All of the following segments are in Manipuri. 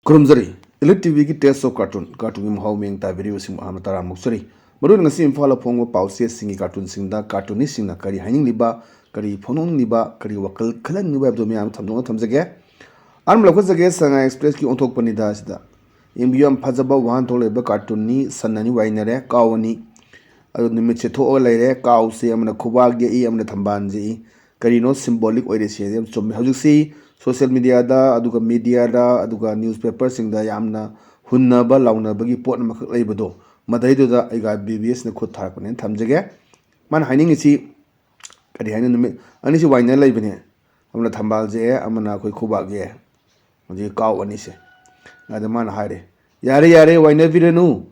Kurumzari, ELITETV ki test of cartoon mahau meng ta video sing aham tara muksari. Baru ngasi imfala phongo pause singi cartoon singda cartoonist singna kari haining liba, kari phonong liba, kari wakal khalang liba abdo miyam thamdong thamjage. Arm lakho jage sanga express ki onthok pani da sida. Imbiyam phajaba wahan thole ba cartoon ni sanani wainare kawani. Adu nimit che tho laire kaw se amna khubag ge I amna thamban je kari no symbolic oire se dem chom haujuk si social media da aduga media da aduga newspaper sing da yamna hunna ba launa bagi pot na makhak leibado madai do da aiga BBS ne khut thak ne thamjage man haining si kari haina numit ani si waina leibane amna thambal je amna khoi khubag ge ji kaw ani se ada man haire yare waina virenu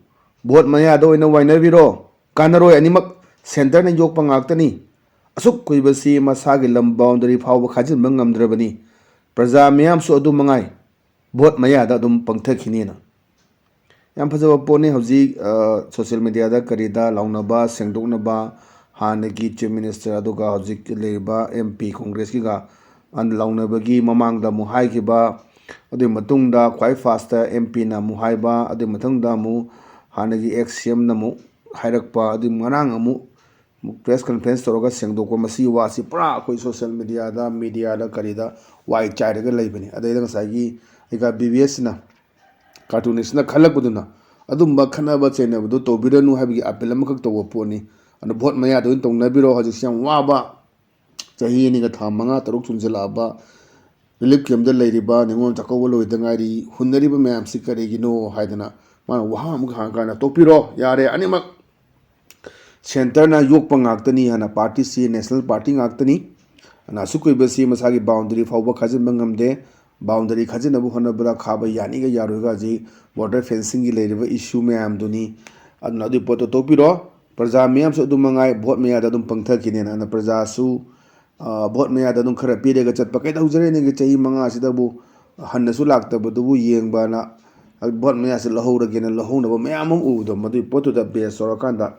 bot maya do ina waina viro Kanaroi animak center na yok pangakta ni asuk kuibasi masagi lam boundary phawba khajin mangamdrabani praja miyam su adu mangai bot maya da dum pangthakini na yam phajaba pone hauji social media da karida launaba sengdoknaba hanagi chief minister aduga hauji leiba MP congress ki ga an launabagi mamangda mu haikiba adu matungda kwai faster MP na mu haiba adu matungda mu hanagi XM na mu Hairakpa adi manang amu press conference toroga sengdokwa masi wasi pra koi social media da karida wai chairaga leibani adai dang sagi ega BBS na cartoonist na khalak buduna adumba khanaba chena budu tobiranu habi apel amakak towa poni anu bhot maya do tongnabiro haji siam waba chahi ni ga thamanga taruk chunjela ba relief camp da leiriba ningon chakawa loidangari hunariba mayam sikare gino haidana mana waham khangana topiro yare animak center na yok pangakta ni hana party si national party ngakta ni ana sukoi basi masagi boundary fawba khajin bangamde boundary khajin abu hona bra khaba yani ga yaruga ji border fencing gi leiriba issue me am duni adna du poto topiro praja miyam so du mangai vote me ada dum pangtha kine na praja su vote me ada dum khara pire ga chat pa kai daujare ne ge chai manga sida bu hanna su lakta bu du yengba na vote me as lahora gena lahona ba miyam u do madu poto da be sorakanda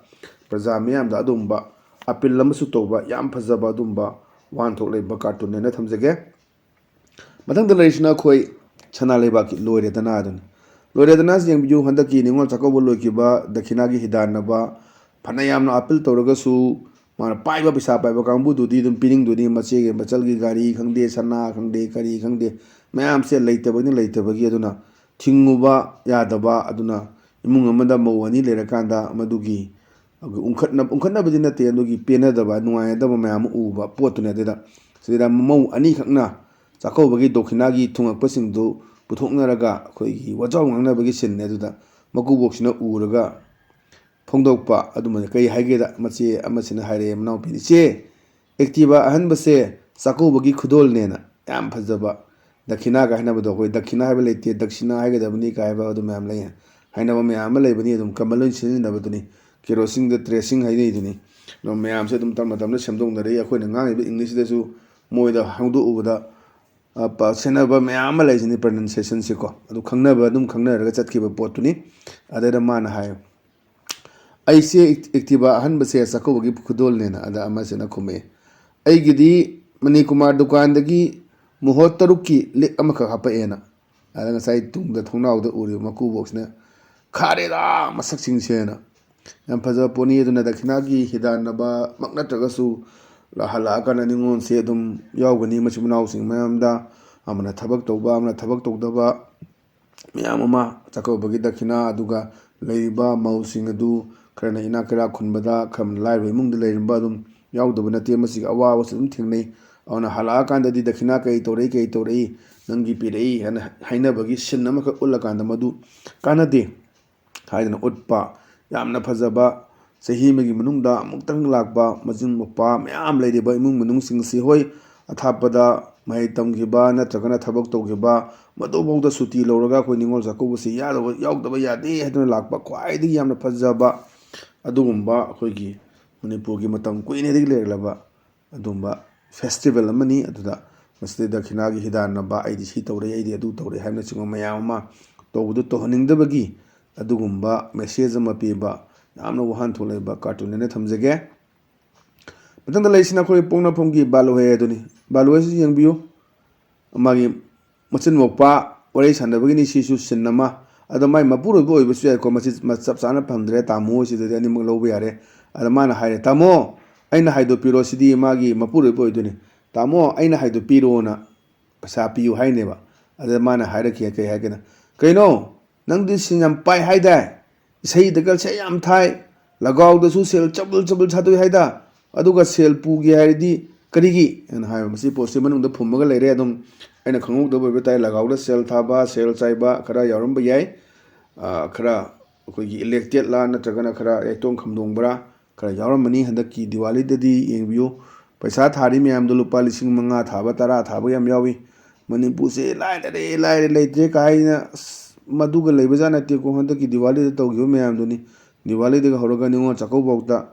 praja miyam da adumba apil lamsu toba yam phajaba adumba wan thok leiba cartoon ne thamjage mathang da leishna khoi chana leiba ki loire dana adun loire dana jeng biju handa ki ningol chakobo loki ba dakhina gi hidan ba phana yam na apil toraga su mana paiba bisa paiba kambu du di dum pining du di mache ge bachal gi gari khangde sana khangde kari khangde mayam se leitaba gi aduna thinguba yadaba aduna imung amada mawani lera kanda madugi ungkhatna bidina te adugi pena daba nuaya daba mayam uba potune deda sida mau ani khakna chakau bagi dokhina gi thungak pasing do puthoknaraga khoi gi wajaw ngangna bagi sinne duda maku boxina uraga phongdokpa aduma kai haige da machi amasina haire mnaw pini che activa ahan base chakau bagi khudol nena yam phajaba dakhina ga hina bado khoi dakhina haiba leite dakshina haiga dabni ka haiba adum yam lay haina ba mayam leibani adum kamalon sin na baduni kerosene da tracing haine duni no mayam se dum tamna tamna semdong dare akhoi na ngang english da su moida hangdu ubada pa senaba mayam laisini pronunciation se ko adu khangnaba dum khangnaraga chatkiba potuni adara mana hayo aise activa ahan base sakau gi khudol nena ada amasena khume aigidi mani kumar dukan dagi muhot taruki lik amaka hapa ena ada ngasai tungda thongnaw da uri maku box na khare da masak sing sena yam phaja poni aduna dakhina gi hidan naba makna tagasu la hala kana ningon se dum yawgani machimnaw sing mayamda amana thabak toba amana thabak togdaba miyam ama chakau bagi dakhina aduga leiba mausing adu karana ina kara khunbada kham laiwe mungda leirimba dum yawdaba nate masig awa wasum thingnei awna hala kanda di dakhina kai torei nangi pirei haina bagi sin amaka ulakanda madu kanade haidana utpa yamna phajaba sahi magi manungda amuktang lakba majing mopa mayam leiriba imung manung singsi hoi athapada mai tamgiba natragana thabak tawgiba madu bawda suti lawraga koi ningol jakobusi yawdaba yade haduna lakba khwaidi yamna phajaba adugumba khoigi Manipur gi matam kuine dig lerlaba adumba festival amani aduda masde dakhina gi hidan naba aidi si tawre aidi adu tawre haimna chingo mayam ma tawbudu to haningdabagi adugumba message ama piba yamna wahan tholeba cartoon ne thamjage matang da leisina khoi pongna phomgi balu he aduni balu he yang biyo magi machin mokpa ꯋꯥꯔꯤ ꯁꯥꯟꯅꯕꯒꯤꯅꯤ ꯁꯤꯁꯨ ꯁꯤꯟ ꯑꯃ ꯑꯗ ꯃꯥꯏ ꯃꯄꯨꯔꯣꯏꯕ ꯑꯣꯏꯕꯁꯨ ꯌꯥꯏꯀꯣ ꯃꯁꯤ ꯆꯞ ꯆꯥꯅ ꯐꯪꯗ꯭ꯔꯦ ꯇꯥꯃꯣ ꯁꯤꯗꯗꯤ ꯑꯅꯤꯃꯛ ꯂꯧꯕ ꯌꯥꯔꯦ ꯑꯗ ꯃꯥꯅ ꯍꯥꯏꯔꯦ ꯇꯥꯃꯣ ꯑꯩꯅ ꯍꯥꯏꯗꯣ ꯄꯤꯔꯣ ꯁꯤꯗꯤ ꯃꯥꯒꯤ ꯃꯄꯨꯔꯣꯏꯕ ꯑꯣꯏꯗꯣꯏꯅꯤ ꯇꯥꯃꯣ ꯑꯩꯅ ꯍꯥꯏꯗꯣ ꯄꯤꯔꯣꯅ ꯄꯩꯁꯥ ꯄꯤꯌꯨ ꯍꯥꯏꯅꯦꯕ ꯑꯗ ꯃꯥꯅ ꯍꯥꯏꯔꯛꯈꯤ ꯀꯩ ꯍꯥꯏꯒꯦꯅ ꯀꯩꯅꯣ ꯅꯪꯗꯤ ꯁꯤꯟ ꯌꯥꯝ ꯄꯥꯏ ꯍꯥꯏꯗꯥꯏ ꯏꯁꯩꯗꯒ ꯁꯦꯜ ꯌꯥꯝ ꯊꯥꯏ ꯂꯒꯥꯎꯗꯁꯨ ꯁꯦꯜ ꯆꯕꯜ ꯆꯕꯜ ꯊꯥꯗꯣꯛꯏ ꯍꯥꯏꯗ ꯑꯗꯨꯒ ꯁꯦꯜ ꯄꯨꯒꯦ ꯍꯥꯏꯔꯗꯤ ꯀꯔꯤꯒꯤ ꯑꯅ ꯍꯥꯏꯕ ꯃꯁꯤ ꯄꯣꯠꯁꯤ ꯃꯅꯨꯡꯗ ꯐꯨꯝꯃꯒ ꯂꯩꯔꯦ ꯑꯗꯨꯝ ꯑꯩꯅ ꯈꯪꯍꯧꯗꯕ ꯑꯣꯏꯕ ꯇꯥꯏ ꯂꯒꯥꯎꯗ ꯁꯦꯜ ꯊꯥꯕ ꯁꯦꯜ ꯆꯥꯏꯕ ꯈꯔ ꯌꯥꯎꯔꯝꯕ ꯌꯥꯏ ꯈꯔ ꯑꯩꯈꯣꯏꯒꯤ ꯏꯂꯦꯛꯇꯦꯠꯂꯥ ꯅꯠꯇ꯭ꯔꯒꯅ ꯈꯔ ꯌꯩꯇꯣꯡ ꯈꯝꯗꯣꯡꯕ꯭ꯔꯥ ꯈꯔ ꯌꯥꯎꯔꯝꯃꯅꯤ ꯍꯟꯗꯛꯀꯤ ꯗꯤꯋꯥꯂꯤꯗꯗꯤ ꯌꯦꯡꯕꯤꯌꯨ ꯄꯩꯁꯥ ꯊꯥꯔꯤ ꯃꯌꯥꯝꯗꯣ ꯂꯨꯄꯥ 5,000 ꯊꯥꯕ 10 ꯊꯥꯕ ꯌꯥꯝ ꯌꯥꯎꯏ ꯃꯅꯤꯄꯨꯔꯁꯦ ꯂꯥꯏꯔꯔꯦ ꯂꯥꯏꯔꯦ ꯂꯩꯇ꯭ꯔꯦ ꯀꯥꯏꯅ ꯃꯗꯨꯒ ꯂꯩꯕꯖꯥꯠ ꯅꯠꯇꯦꯀꯣ ꯍꯟꯗꯛꯀꯤ ꯗꯤꯋꯥꯂꯤꯗ ꯇꯧꯈꯤꯕ ꯃꯌꯥꯝꯗꯨꯅꯤ ꯗꯤꯋꯥꯂꯤꯗꯒꯤ ꯍꯧꯔꯒ ꯅꯤꯉꯣꯜ ꯆꯥꯛꯀꯧꯕꯐꯥꯎꯗ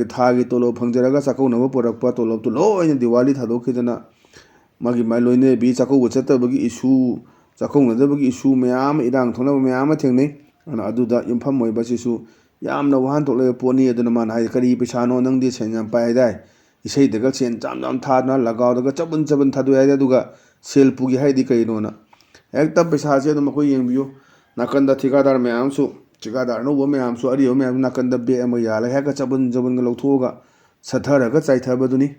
ꯊꯥꯒꯤ ꯇꯣꯂꯣꯞ ꯐꯪꯖꯔꯒ ꯆꯥꯛꯀꯧꯅꯕ ꯄꯨꯔꯛꯄ ꯇꯣꯂꯣꯞꯇꯨ ꯂꯣꯏꯅ ꯗꯤꯋꯥꯂꯤ ꯊꯥꯗꯣꯛꯈꯤꯗꯅ ꯃꯥꯒꯤ ꯂꯣꯏꯅꯕꯤ ꯆꯥꯛꯀꯧꯕ ꯆꯠꯇꯕꯒꯤ ꯏꯁꯨ ꯆꯥꯛꯀꯧꯅꯗꯕꯒꯤ ꯏꯁꯨ ꯃꯌꯥꯝ ꯏꯔꯥꯡ ꯊꯣꯛꯅꯕ ꯃꯌꯥꯝ ꯑꯃ ꯊꯦꯡꯅꯩ ꯑꯗꯨꯗ ꯌꯨꯝꯐꯝ ꯑꯣꯏꯕꯁꯤꯁꯨ ꯌꯥꯝꯅ ꯋꯥꯍꯟꯊꯣꯛ ꯂꯩꯕ ꯄꯣꯠꯅꯤ ꯑꯗꯨꯅ ꯃꯥꯅ ꯍꯥꯏ ꯀꯔꯤ ꯄꯩꯁꯥꯅꯣ ꯅꯪꯗꯤ ꯁꯦꯟ ꯌꯥꯝ ꯄꯥꯏ ꯍꯥꯏꯗꯥꯏ ꯏꯁꯩꯗꯒ ꯁꯦꯟ ꯆꯥꯝ ꯊꯥꯗꯅ ꯂꯒꯥꯎꯗꯒ ꯆꯕꯟ ꯆꯕꯟ ꯊꯥꯗꯣꯛꯑꯦ ꯍꯥꯏꯗꯤ ꯑꯗꯨꯒ ꯁꯦꯜ ꯄꯨꯒꯦ ꯍꯥꯏꯗꯤ ꯀꯩꯅꯣꯅ ꯍꯦꯛꯇ ꯄꯩꯁꯥꯁꯦ ꯑꯗꯨꯝ ꯑꯩꯈꯣꯏ ꯌꯦꯡꯕꯤꯌꯨ ꯅꯥꯀꯟꯗ ꯊꯤꯀꯥꯗꯥꯔ ꯃꯌꯥꯝꯁꯨ ꯊꯤꯀꯥꯗꯥꯔ ꯑꯅꯧꯕ ꯃꯌꯥꯝꯁꯨ ꯑꯔꯤꯕ ꯃꯌꯥꯝꯁꯨ ꯅꯥꯀꯟꯗ ꯕꯦꯛ ꯑꯃ ꯌꯥꯜꯂꯒ ꯍꯦꯛꯇ ꯆꯕꯟ ꯆꯕꯟꯒ ꯂꯧꯊꯣꯛꯑꯒ ꯁꯠꯊꯔꯒ ꯆꯥꯏꯊꯕꯗꯨꯅꯤ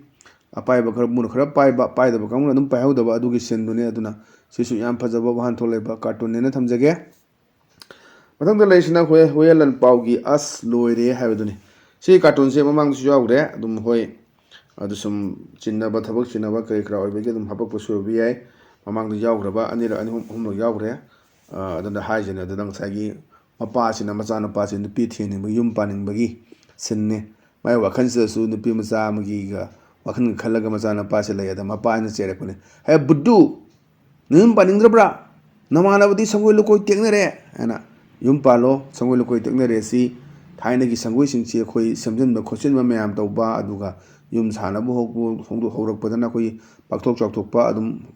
ꯑꯄꯥꯏꯕ ꯀꯥꯡꯕꯨꯅ ꯈꯔ ꯄꯥꯏꯕ ꯄꯥꯏꯗꯕ ꯀꯥꯡꯕꯨꯅ ꯑꯗꯨꯝ ꯄꯥꯏꯍꯧꯗꯕ ꯑꯗꯨꯒꯤ ꯁꯤꯟꯗꯨꯅꯤ ꯑꯗꯨꯅ ꯁꯤꯁꯨ ꯌꯥꯝ ꯐꯖꯕ ꯋꯥꯍꯟꯊꯣꯛ ꯂꯩꯕ ꯀꯥꯔꯇꯨꯟꯅꯦꯅ ꯊꯝꯖꯒꯦ ꯃꯊꯪꯗ ꯂꯩꯔꯤꯁꯤꯅ ꯍꯨꯌꯦꯟ ꯄꯥꯎꯒꯤ ꯑꯁ ꯂꯣꯏꯔꯦ ꯍꯥꯏꯕꯗꯨꯅꯤ ꯁꯤ ꯀꯥꯔꯇꯨꯟꯁꯦ ꯃꯃꯥꯡꯗꯁꯨ ꯌꯥꯎꯈ꯭ꯔꯦ ꯑꯗꯨꯝ ꯍꯣꯏ ꯑꯗꯨ ꯁꯨꯝ ꯆꯤꯟꯅꯕ ꯊꯕꯛ ꯆꯤꯟꯅꯕ ꯀꯔꯤ ꯀꯔꯥ ꯑꯣꯏꯕꯒꯤ ꯑꯗꯨꯝ ꯍꯥꯄꯛꯄꯁꯨ ꯑꯣꯏꯕ ꯌꯥꯏ ꯃꯃꯥꯡꯗ ꯌꯥꯎꯈ꯭ꯔꯕ ꯑꯅꯤꯔꯛ ꯑꯍꯨꯝꯂꯛ ꯌꯥꯎꯈ꯭ꯔꯦ ꯑꯗꯨꯅ ꯍꯥꯏꯁꯤꯅ ꯑꯗꯨꯗ ꯉꯁꯥꯏꯒꯤ ꯃꯄꯥꯁꯤꯅ ꯃꯆꯥꯅꯨꯄꯥꯁꯤ ꯅꯨꯄꯤ ꯊꯤꯅꯤꯡꯕꯒꯤ ꯌꯨꯝ ꯄꯥꯅꯤꯡꯕꯒꯤ ꯁꯤꯟꯅꯤ ꯃꯥꯏ ꯋꯥꯈꯜꯁꯤꯗꯁꯨ ꯅꯨꯄꯤ ꯃꯆꯥ ꯑꯃꯒꯤꯒ ꯋꯥꯈꯜ ꯈꯜꯂꯒ ꯃꯆꯥꯅꯨꯄꯥꯁꯤ ꯂꯩ ꯑꯗ ꯃꯄꯥꯅ ꯆꯩꯔꯛꯄꯅꯦ ꯍꯦ ꯕꯨꯗꯨ ꯅꯌꯨꯝ ꯄꯥꯅꯤꯡꯗ꯭ꯔꯕ꯭ꯔꯥ ꯅꯃꯥꯟꯅꯕꯗꯤ ꯁꯪꯒꯣꯏ ꯂꯨꯀꯣꯏ ꯇꯦꯛꯅꯔꯦ ꯍꯥꯏꯅ ꯌꯨꯝ ꯄꯥꯜꯂꯣ ꯁꯪꯒꯣꯏ ꯂꯨꯀꯣꯏ ꯇꯦꯛꯅꯔꯦ ꯁꯤ ꯊꯥꯏꯅꯒꯤ ꯁꯪꯒꯣꯏꯁꯤꯡꯁꯤ ꯑꯩꯈꯣꯏ ꯁꯦꯝꯖꯤꯟꯕ ꯈꯣꯠꯆꯤꯟꯕ ꯃꯌꯥꯝ ꯇꯧꯕ ꯑꯗꯨꯒ ꯌꯨꯝ ꯁꯥꯟꯅꯕ ꯍꯧꯔꯛꯄꯗꯅ ꯑꯩꯈꯣꯏ ꯄꯥꯛꯊꯣꯛ ꯆꯥꯎꯊꯣꯛꯄ ꯑꯗꯨꯝ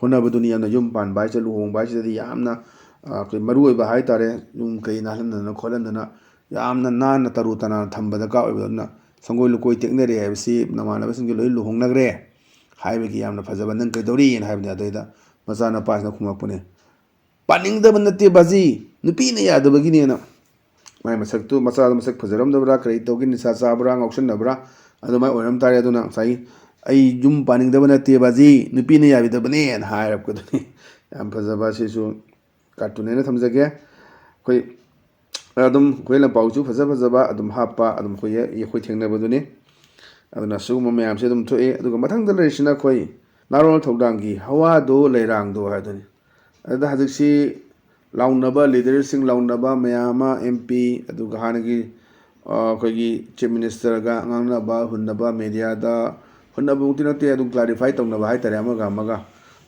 ꯍꯣꯠꯅꯕꯗꯨꯅꯤ ꯌꯥꯝꯅ ꯌꯨꯝ ꯄꯥꯟꯕ ꯍꯥꯏꯁꯦ ꯂꯨꯍꯣꯡꯕ ꯍꯥꯏꯁꯤꯗꯗꯤ ꯌꯥꯝꯅ ꯑꯩꯈꯣꯏ ꯃꯔꯨꯑꯣꯏꯕ ꯍꯥꯏꯇꯥꯔꯦ ꯌꯨꯝ ꯀꯩ ꯅꯥꯜꯍꯟꯗꯅ ꯈꯣꯠꯍꯟꯗꯅ ꯌꯥꯝꯅ ꯅꯥꯟꯅ ꯇꯔꯨ ꯇꯅꯥꯟꯅ ꯊꯝꯕ ꯗꯔꯀꯥꯔ ꯑꯣꯏꯕꯗꯨꯅ ꯁꯪꯒꯣꯏ ꯂꯨꯀꯣꯏ ꯇꯦꯛꯅꯔꯦ ꯍꯥꯏꯕꯁꯤ ꯅꯃꯥꯟꯅꯕꯁꯤꯡꯁꯤ ꯂꯣꯏ ꯂꯨꯍꯣꯡꯅꯈ꯭ꯔꯦ ꯍꯥꯏꯕꯒꯤ ꯌꯥꯝꯅ ꯐꯖꯕ ꯅꯪ ꯀꯩꯗꯧꯔꯤꯅ ꯍꯥꯏꯕꯅꯤ ꯑꯗꯩꯗ ꯃꯆꯥꯅꯨꯄꯥꯁꯤꯅ ꯈꯨꯝꯃꯛꯄꯅꯦ ꯄꯥꯅꯤꯡꯗꯕ ꯅꯠꯇꯦ ꯕꯥꯖꯤ ꯅꯨꯄꯤꯅ ꯌꯥꯗꯕꯒꯤꯅꯦꯅ ꯃꯥꯏ ꯃꯁꯛꯇꯨ ꯃꯆꯥꯗꯣ ꯃꯁꯛ ꯐꯖꯔꯝꯗꯕ꯭ꯔꯥ ꯀꯔꯤ ꯇꯧꯒꯦ ꯅꯤꯁꯥ ꯆꯥꯕ꯭ꯔꯥ ꯉꯥꯎꯁꯟꯅꯕ꯭ꯔꯥ ꯑꯗꯨꯃꯥꯏꯅ ꯑꯣꯏꯔꯝ ꯇꯥꯔꯦ ꯑꯗꯨꯅ ꯉꯁꯥꯏꯒꯤ ꯑꯩ ꯌꯨꯝ ꯄꯥꯅꯤꯡꯗꯕ ꯅꯠꯇꯦ ꯕꯥꯖꯤ ꯅꯨꯄꯤꯅ ꯌꯥꯕꯤꯗꯕꯅꯦꯅ ꯍꯥꯏꯔꯛꯄꯗꯨꯅꯤ ꯌꯥꯝ ꯐꯖꯕ ꯁꯤꯁꯨ ꯀꯥꯔꯇꯨꯟꯅꯦꯅ ꯊꯝꯖꯒꯦ ꯑꯩꯈꯣꯏ ꯑꯗꯨꯝ ꯑꯩꯈꯣꯏꯅ ꯄꯥꯎꯁꯨ ꯐꯖ ꯐꯖꯕ ꯑꯗꯨꯝ ꯍꯥꯞꯄ ꯑꯗꯨꯝ ꯑꯩꯈꯣꯏ ꯊꯦꯡꯅꯕꯗꯨꯅꯤ ꯑꯗꯨꯅ ꯁꯤꯒꯨꯝꯕ ꯃꯌꯥꯝꯁꯦ ꯑꯗꯨꯝ ꯊꯣꯛꯏ ꯑꯗꯨꯒ ꯃꯊꯪꯗ ꯂꯩꯔꯤꯁꯤꯅ ꯑꯩꯈꯣꯏ ꯅꯥꯔꯣꯜ ꯊꯧꯗꯥꯡꯒꯤ ꯍꯋꯥꯗꯣ ꯂꯩꯔꯥꯡꯗꯣ ꯍꯥꯏꯗꯨꯅꯤ ꯑꯗꯨꯗ ꯍꯧꯖꯤꯛꯁꯤ ꯂꯥꯎꯅꯕ ꯂꯤꯗꯔꯁꯤꯡ ꯂꯥꯎꯅꯕ ꯃꯌꯥꯝ ꯑꯃ MP ꯑꯗꯨꯒ ꯍꯥꯟꯅꯒꯤ ꯑꯩꯈꯣꯏꯒꯤ ꯆꯤꯞ ꯃꯤꯅꯤꯁꯇꯔꯒ ꯉꯥꯡꯅꯕ ꯍꯨꯟꯅꯕ ꯃꯦꯗꯤꯌꯥꯗ ꯍꯨꯟꯅꯕꯃꯛꯇꯤ ꯅꯠꯇꯦ ꯑꯗꯨꯝ ꯀ꯭ꯂꯥꯔꯤꯐꯥꯏ ꯇꯧꯅꯕ ꯍꯥꯏꯇꯥꯔꯦ ꯑꯃꯒ ꯑꯃꯒ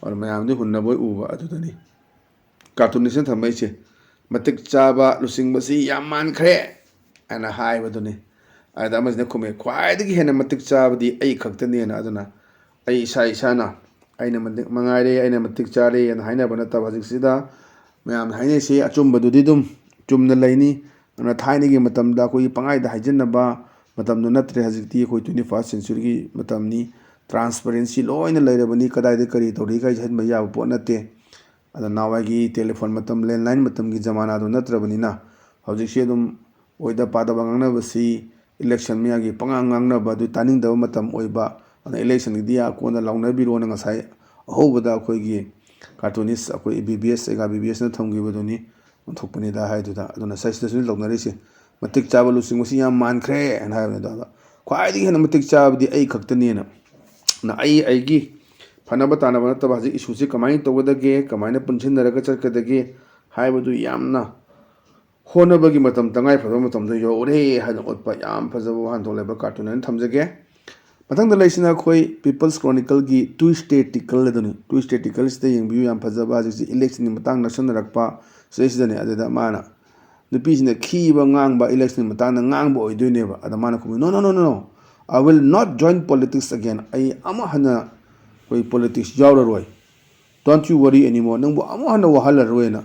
ꯃꯌꯥꯝꯗꯤ ꯍꯨꯟꯅꯕꯣꯏ ꯎꯕ ꯑꯗꯨꯗꯅꯤ ꯀꯥꯔꯇꯨꯟꯅꯤꯁꯤꯅ ꯊꯝꯃꯛꯏꯁꯦ ꯃꯇꯤꯛ ꯆꯥꯕ ꯂꯨꯆꯤꯡꯕꯁꯤ ꯌꯥꯝ ꯃꯥꯟꯈ꯭ꯔꯦ ꯍꯥꯏꯅ ꯍꯥꯏꯕꯗꯨꯅꯤ ꯑꯗ ꯑꯃꯁꯤꯅ ꯈꯨꯝꯃꯦ ꯈ꯭ꯋꯥꯏꯗꯒꯤ ꯍꯦꯟꯅ ꯃꯇꯤꯛ ꯆꯥꯕꯗꯤ ꯑꯩ ꯈꯛꯇꯅꯦꯅ ꯑꯗꯨꯅ ꯑꯩ ꯏꯁꯥꯅ ꯑꯩꯅ ꯃꯉꯥꯏꯔꯦ ꯑꯩꯅ ꯃꯇꯤꯛ ꯆꯥꯔꯦꯅ ꯍꯥꯏꯅꯕ ꯅꯠꯇꯕ ꯍꯧꯖꯤꯛꯁꯤꯗ ꯃꯌꯥꯝꯅ ꯍꯥꯏꯅꯩꯁꯤ ꯑꯆꯨꯝꯕꯗꯨꯗꯤ ꯑꯗꯨꯝ ꯆꯨꯝꯅ ꯂꯩꯅꯤ ꯑꯗꯨꯅ ꯊꯥꯏꯅꯒꯤ ꯃꯇꯝꯗ ꯑꯩꯈꯣꯏꯒꯤ ꯄꯪꯍꯥꯏꯗ ꯍꯥꯏꯖꯤꯟꯅꯕ ꯃꯇꯝꯗꯨ ꯅꯠꯇ꯭ꯔꯦ ꯍꯧꯖꯤꯛꯇꯤ ꯑꯩꯈꯣꯏ 21st ꯁꯦꯟꯆꯨꯔꯤꯒꯤ ꯃꯇꯝꯅꯤ ꯇ꯭ꯔꯥꯟꯁꯄꯔꯦꯟꯁꯤ ꯂꯣꯏꯅ ꯂꯩꯔꯕꯅꯤ ꯀꯗꯥꯏꯗ ꯀꯔꯤ ꯇꯧꯔꯤ ꯍꯥꯏꯖꯤꯟꯕ ꯌꯥꯕ ꯄꯣꯠ ꯅꯠꯇꯦ ꯑꯗ ꯅꯍꯥꯟꯋꯥꯏꯒꯤ ꯇꯦꯂꯤꯐꯣꯟ ꯃꯇꯝ ꯂꯦꯟꯂꯥꯏꯟ ꯃꯇꯝꯒꯤ ꯖꯃꯥꯅꯥꯗꯨ ꯅꯠꯇ꯭ꯔꯕꯅꯤꯅ ꯍꯧꯖꯤꯛꯁꯤ ꯑꯗꯨꯝ ꯑꯣꯏꯗ ꯄꯥꯗꯕ ꯉꯥꯡꯅꯕꯁꯤ ꯏꯂꯦꯛꯁꯟ ꯃꯌꯥꯒꯤ ꯄꯉꯥꯡ ꯉꯥꯡꯅꯕ ꯑꯗꯨ ꯇꯥꯅꯤꯡꯗꯕ ꯃꯇꯝ ꯑꯣꯏꯕ ꯑꯗꯨꯅ ꯏꯂꯦꯛꯁꯟꯒꯤꯗꯤ ꯀꯣꯟꯅ ꯂꯥꯎꯅꯕꯤꯔꯣꯅ ꯉꯁꯥꯏ ꯑꯍꯧꯕꯗ ꯑꯩꯈꯣꯏꯒꯤ ꯀꯥꯔꯇꯨꯅꯤꯁ ꯑꯩꯈꯣꯏ BBSꯅ ꯊꯝꯈꯤꯕꯗꯨꯅꯤ ꯑꯣꯟꯊꯣꯛꯄꯅꯤꯗ ꯍꯥꯏꯗꯨꯗ ꯑꯗꯨꯅ ꯁꯤꯗꯁꯨ ꯂꯧꯅꯔꯤꯁꯦ ꯃꯇꯤꯛ ꯆꯥꯕ ꯂꯨꯆꯤꯡꯕꯁꯤ ꯌꯥꯝ ꯃꯥꯟꯈ꯭ꯔꯦ ꯍꯥꯏꯅ ꯍꯥꯏꯕꯅꯤ ꯑꯗꯣ ꯈ꯭ꯋꯥꯏꯗꯒꯤ ꯍꯦꯟꯅ ꯃꯇꯤꯛ ꯆꯥꯕꯗꯤ ꯑꯩ ꯈꯛꯇꯅꯦꯅ ꯑꯩꯒꯤ ꯐꯅꯕ ꯇꯥꯅꯕ ꯅꯠꯇꯕ ꯍꯧꯖꯤꯛ ꯏꯁꯨꯁꯤ ꯀꯃꯥꯏꯅ ꯇꯧꯒꯗꯒꯦ ꯀꯃꯥꯏꯅ ꯄꯨꯟꯁꯤꯟꯅꯔꯒ ꯆꯠꯀꯗꯒꯦ ꯍꯥꯏꯕꯗꯨ ꯌꯥꯝꯅ ꯍꯣꯠꯅꯕꯒꯤ ꯃꯇꯝ ꯇꯉꯥꯏꯐꯗꯕ ꯃꯇꯝꯗ ꯌꯧꯔꯦ ꯍꯥꯏꯅ ꯎꯠꯄ ꯌꯥꯝ ꯐꯖꯕ ꯋꯥꯍꯟꯊꯣꯛ ꯂꯩꯕ ꯀꯥꯔꯇꯨꯟ ꯍꯥꯏꯅ ꯊꯝꯖꯒꯦ ꯃꯊꯪꯗ ꯂꯩꯁꯤꯅ ꯑꯩꯈꯣꯏ ꯄꯤꯄꯜꯁ ꯀ꯭ꯔꯣꯅꯤꯀꯜꯒꯤ ꯇ꯭ꯋꯤꯁꯇꯦꯇꯤꯀꯜ ꯑꯗꯨꯅꯤ ꯇ꯭ꯋꯤꯁꯇꯦꯇꯤꯀꯜꯁꯤꯗ ꯌꯦꯡꯕꯤꯌꯨ ꯌꯥꯝ ꯐꯖꯕ ꯍꯧꯖꯤꯛꯁꯤ ꯏꯂꯦꯛꯁꯟꯒꯤ ꯃꯇꯥꯡ ꯅꯛꯁꯟꯅꯔꯛꯄ ꯁꯤꯗꯩꯁꯤꯗꯅꯦ ꯑꯗꯨꯗ ꯃꯥꯅ ꯅꯨꯄꯤꯁꯤꯅ ꯈꯤꯕ ꯉꯥꯡꯕ ꯏꯂꯦꯛꯁꯟꯒꯤ ꯃꯇꯥꯡꯗ ꯉꯥꯡꯕ ꯑꯣꯏꯗꯣꯏꯅꯦꯕ ꯑꯗ ꯃꯥꯅ ꯈꯨꯝꯃꯤ ꯅꯣ I will not join politics again ꯑꯩ ꯑꯃꯨꯛ ꯍꯟꯅ ꯑꯩꯈꯣই politics ꯌꯥꯎꯔꯔꯣꯏ don't you worry anymore ꯅꯪꯕꯨ ꯑꯃꯨꯛ ꯍꯟꯅ ꯋꯥꯍꯜꯂꯔꯣꯏꯅ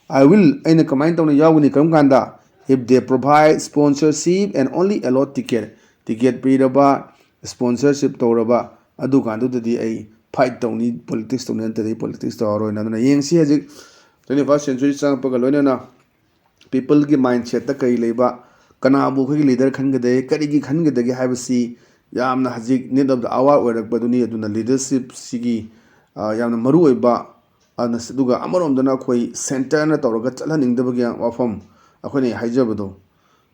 I will ꯑꯩꯅ ꯀꯃꯥꯏꯅ ꯇꯧꯅ ꯌꯥꯎꯒꯅꯤ ꯀꯔꯝ ꯀꯥꯟꯗ if they provide sponsorship and only allot ticket ꯄꯤꯔꯕ ꯁ꯭ꯄꯣꯟꯁꯔꯁꯤꯞ ꯇꯧꯔꯕ ꯑꯗꯨꯀꯥꯟꯗꯨꯗꯗꯤ ꯑꯩ fight tawni politics tawni antadai politics tawaroi na yengsi hajik 21st century changpaga loinana people ki mindset ta kai leiba kanabu khoi leader khangade kari gi khangade gi habasi yamna hajik need of the hour oirak baduni aduna leadership sigi yamna maru oiba ana duga amarom dana khoi center na tawraga chalhaningdabagi wafam akhoni haijabado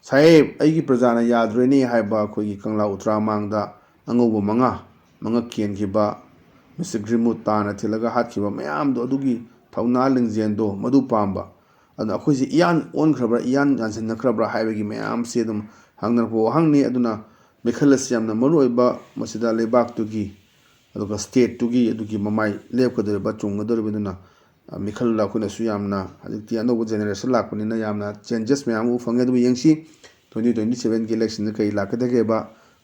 साहेब अगी प्रजाना याद्रेनी हाइबा खोगी कंगला उतरा मांगदा अंगोबो मंगा केनखिबा मिस्टर ग्रिमु ताना थिलगा हातखिबा मयाम दो अदुगी थौना लिंगजेंदो मदु पांबा अदु अखोइसे इयान ओन खरबरा इयान गानसन नखरबरा हाइबगी मयाम से दम हंगनरपो हंगनी अदुना मेखलस यामना मरुइबा मसिदा लेबाक तुगी अदुगा स्टेट तुगी अदुगी ममाई लेपकदरबा चोंगदरबदुना मिखल लाखुना सुयामना हजिकति अनोबो जेनरेशन लाखुनिना यामना चेंजेस मयाम उ फंगे दु यंगसी 2027 की इलेक्शन कई लाकदगेबा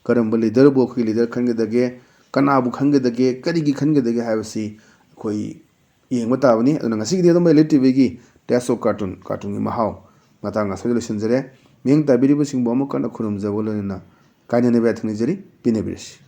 करंब लीडर बो खि लीडर खंगदगे कनाबु खंगदगे करिगी खंगदगे हाबसी कोई येंगबा ताबनी अदुना ngasi दम ELITETV की टेस्ट ऑफ कार्टून की महाव मतंग सोल्यूशन जरे मिंग ताबिरिबो सिंगबो अमकन खुरुम जबोलना कायने बेथनि जरी पिनेबिरसी